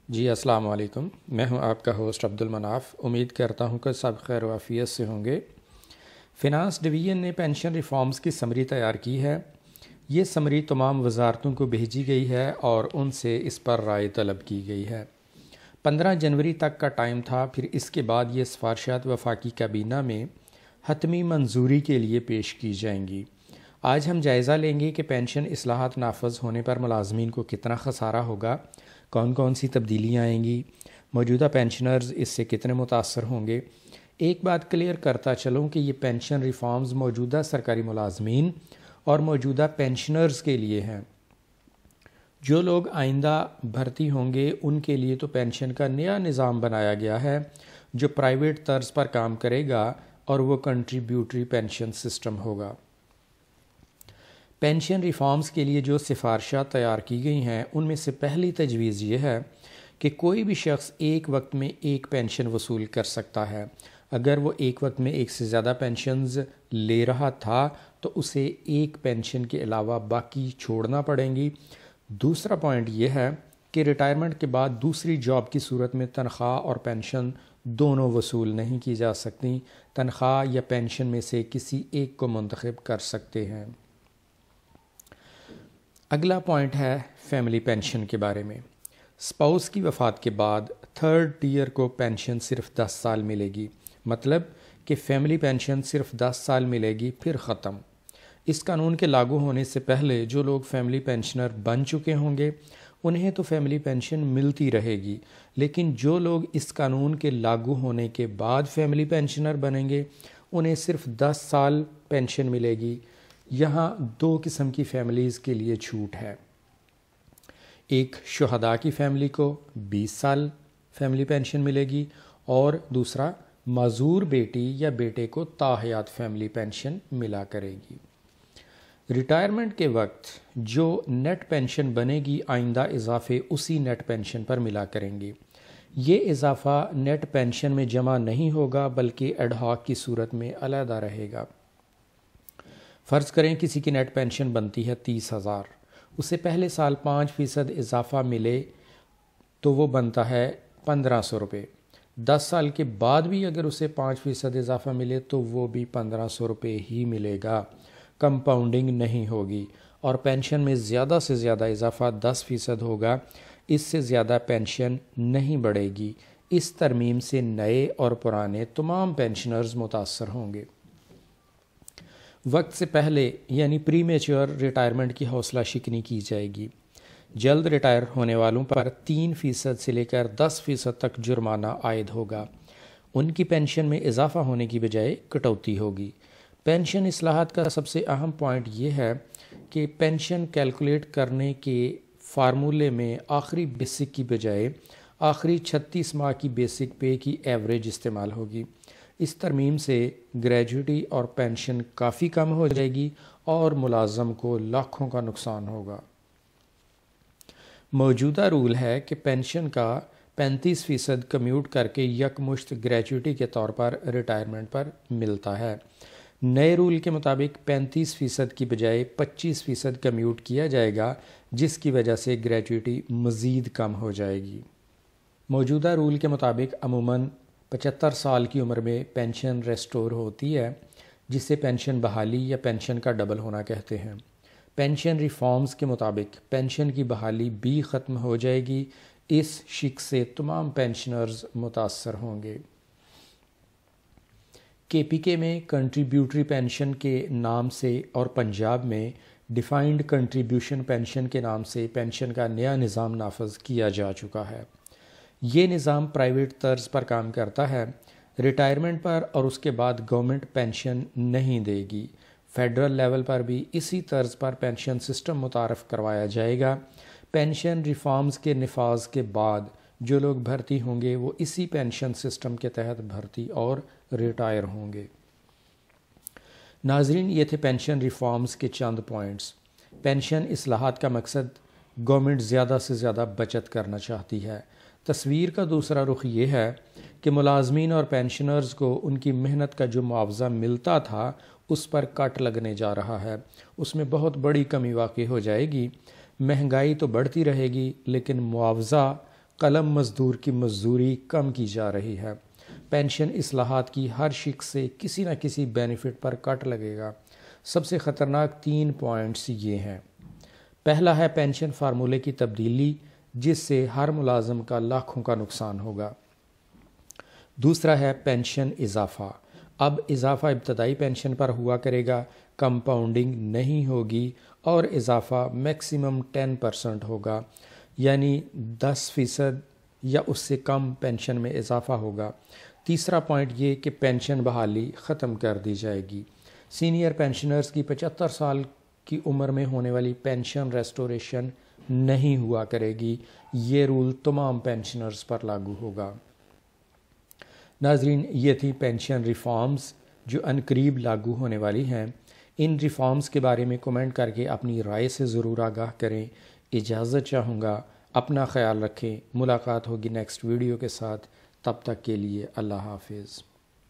جی السلام علیکم، میں ہوں آپ کا ہوسٹ عبدالمناف۔ امید کرتا ہوں کہ سب خیر و عافیت سے ہوں گے۔ فنانس ڈویژن نے پینشن ریفارمز کی سمری تیار کی ہے۔ یہ سمری تمام وزارتوں کو بھیجی گئی ہے اور ان سے اس پر رائے طلب کی گئی ہے۔ 15 جنوری تک کا ٹائم تھا، پھر اس کے بعد یہ سفارشات وفاقی کابینہ میں حتمی منظوری کے لیے پیش کی جائیں گی۔ آج ہم جائزہ لیں گے کہ پینشن اصلاحات نافذ ہونے پر ملازمین کو کتنا خسارہ ہوگا، کون کون سی تبدیلیاں آئیں گی، موجودہ پینشنرز اس سے کتنے متاثر ہوں گے۔ ایک بات کلیئر کرتا چلوں کہ یہ پینشن ریفارمز موجودہ سرکاری ملازمین اور موجودہ پینشنرز کے لیے ہیں۔ جو لوگ آئندہ بھرتی ہوں گے ان کے لیے تو پینشن کا نیا نظام بنایا گیا ہے جو پرائیویٹ طرز پر کام کرے گا اور وہ کنٹریبیوٹری پینشن سسٹم ہوگا۔ پینشن ریفارمز کے لیے جو سفارشات تیار کی گئی ہیں ان میں سے پہلی تجویز یہ ہے کہ کوئی بھی شخص ایک وقت میں ایک پینشن وصول کر سکتا ہے۔ اگر وہ ایک وقت میں ایک سے زیادہ پینشنز لے رہا تھا تو اسے ایک پینشن کے علاوہ باقی چھوڑنا پڑیں گی۔ دوسرا پوائنٹ یہ ہے کہ ریٹائرمنٹ کے بعد دوسری جاب کی صورت میں تنخواہ اور پینشن دونوں وصول نہیں کی جا سکتی، تنخواہ یا پینشن میں سے کسی ایک کو منتخب کر سکتے ہیں۔ اگلا پوائنٹ ہے فیملی پینشن کے بارے میں۔ اسپاؤس کی وفات کے بعد تھرڈ ٹیئر کو پینشن صرف 10 سال ملے گی، مطلب کہ فیملی پینشن صرف 10 سال ملے گی پھر ختم۔ اس قانون کے لاگو ہونے سے پہلے جو لوگ فیملی پینشنر بن چکے ہوں گے انہیں تو فیملی پینشن ملتی رہے گی، لیکن جو لوگ اس قانون کے لاگو ہونے کے بعد فیملی پینشنر بنیں گے انہیں صرف 10 سال پینشن ملے گی۔ یہاں دو قسم کی فیملیز کے لیے چھوٹ ہے۔ ایک شہداء کی فیملی کو 20 سال فیملی پینشن ملے گی اور دوسرا معذور بیٹی یا بیٹے کو تاحیات فیملی پینشن ملا کرے گی۔ ریٹائرمنٹ کے وقت جو نیٹ پینشن بنے گی آئندہ اضافے اسی نیٹ پینشن پر ملا کریں گے۔ یہ اضافہ نیٹ پینشن میں جمع نہیں ہوگا بلکہ ایڈ ہاک کی صورت میں علیحدہ رہے گا۔ فرض کریں کسی کی نیٹ پینشن بنتی ہے 30,000، اسے پہلے سال 5% اضافہ ملے تو وہ بنتا ہے 1,500 روپے۔ 10 سال کے بعد بھی اگر اسے 5% اضافہ ملے تو وہ بھی 1,500 روپے ہی ملے گا، کمپاؤنڈنگ نہیں ہوگی، اور پینشن میں زیادہ سے زیادہ اضافہ 10% ہوگا، اس سے زیادہ پینشن نہیں بڑھے گی۔ اس ترمیم سے نئے اور پرانے تمام پینشنرز متاثر ہوں گے۔ وقت سے پہلے یعنی پری میچور ریٹائرمنٹ کی حوصلہ شکنی کی جائے گی۔ جلد ریٹائر ہونے والوں پر 3% سے لے کر 10% تک جرمانہ عائد ہوگا۔ ان کی پینشن میں اضافہ ہونے کی بجائے کٹوتی ہوگی۔ پینشن اصلاحات کا سب سے اہم پوائنٹ یہ ہے کہ پینشن کیلکولیٹ کرنے کے فارمولے میں آخری بیسک کی بجائے آخری 36 ماہ کی بیسک پے کی ایوریج استعمال ہوگی۔ اس ترمیم سے گریجویٹی اور پینشن کافی کم ہو جائے گی اور ملازم کو لاکھوں کا نقصان ہوگا۔ موجودہ رول ہے کہ پینشن کا 35% کمیوٹ کر کے یکمشت گریجویٹی کے طور پر ریٹائرمنٹ پر ملتا ہے۔ نئے رول کے مطابق 35% کی بجائے 25% کمیوٹ کیا جائے گا، جس کی وجہ سے گریجویٹی مزید کم ہو جائے گی۔ موجودہ رول کے مطابق عموماً 75 سال کی عمر میں پینشن ریسٹور ہوتی ہے، جسے پینشن بحالی یا پینشن کا ڈبل ہونا کہتے ہیں۔ پینشن ریفارمز کے مطابق پینشن کی بحالی بھی ختم ہو جائے گی۔ اس شک سے تمام پینشنرز متاثر ہوں گے۔ کے پی کے میں کنٹریبیوٹری پینشن کے نام سے اور پنجاب میں ڈیفائنڈ کنٹریبیوشن پینشن کے نام سے پینشن کا نیا نظام نافذ کیا جا چکا ہے۔ یہ نظام پرائیویٹ طرز پر کام کرتا ہے، ریٹائرمنٹ پر اور اس کے بعد گورنمنٹ پینشن نہیں دے گی۔ فیڈرل لیول پر بھی اسی طرز پر پینشن سسٹم متعارف کروایا جائے گا۔ پینشن ریفارمز کے نفاذ کے بعد جو لوگ بھرتی ہوں گے وہ اسی پینشن سسٹم کے تحت بھرتی اور ریٹائر ہوں گے۔ ناظرین، یہ تھے پینشن ریفارمز کے چند پوائنٹس۔ پینشن اصلاحات کا مقصد گورنمنٹ زیادہ سے زیادہ بچت کرنا چاہتی ہے۔ تصویر کا دوسرا رخ یہ ہے کہ ملازمین اور پینشنرز کو ان کی محنت کا جو معاوضہ ملتا تھا اس پر کٹ لگنے جا رہا ہے۔ اس میں بہت بڑی کمی واقع ہو جائے گی۔ مہنگائی تو بڑھتی رہے گی لیکن معاوضہ قلم مزدور کی مزدوری کم کی جا رہی ہے۔ پینشن اصلاحات کی ہر شخص سے کسی نہ کسی بینیفٹ پر کٹ لگے گا۔ سب سے خطرناک 3 پوائنٹس یہ ہیں۔ پہلا ہے پینشن فارمولے کی تبدیلی، جس سے ہر ملازم کا لاکھوں کا نقصان ہوگا۔ دوسرا ہے پینشن اضافہ۔ اب اضافہ ابتدائی پینشن پر ہوا کرے گا، کمپاؤنڈنگ نہیں ہوگی اور اضافہ میکسیمم 10% ہوگا، یعنی 10% یا اس سے کم پینشن میں اضافہ ہوگا۔ تیسرا پوائنٹ یہ کہ پینشن بحالی ختم کر دی جائے گی۔ سینئر پینشنرز کی 75 سال کی عمر میں ہونے والی پینشن ریسٹوریشن نہیں ہوا کرے گی۔ یہ رول تمام پینشنرز پر لاگو ہوگا۔ ناظرین، یہ تھی پینشن ریفارمز جو عنقریب لاگو ہونے والی ہیں۔ ان ریفارمز کے بارے میں کمنٹ کر کے اپنی رائے سے ضرور آگاہ کریں۔ اجازت چاہوں گا، اپنا خیال رکھیں۔ ملاقات ہوگی نیکسٹ ویڈیو کے ساتھ، تب تک کے لیے اللہ حافظ۔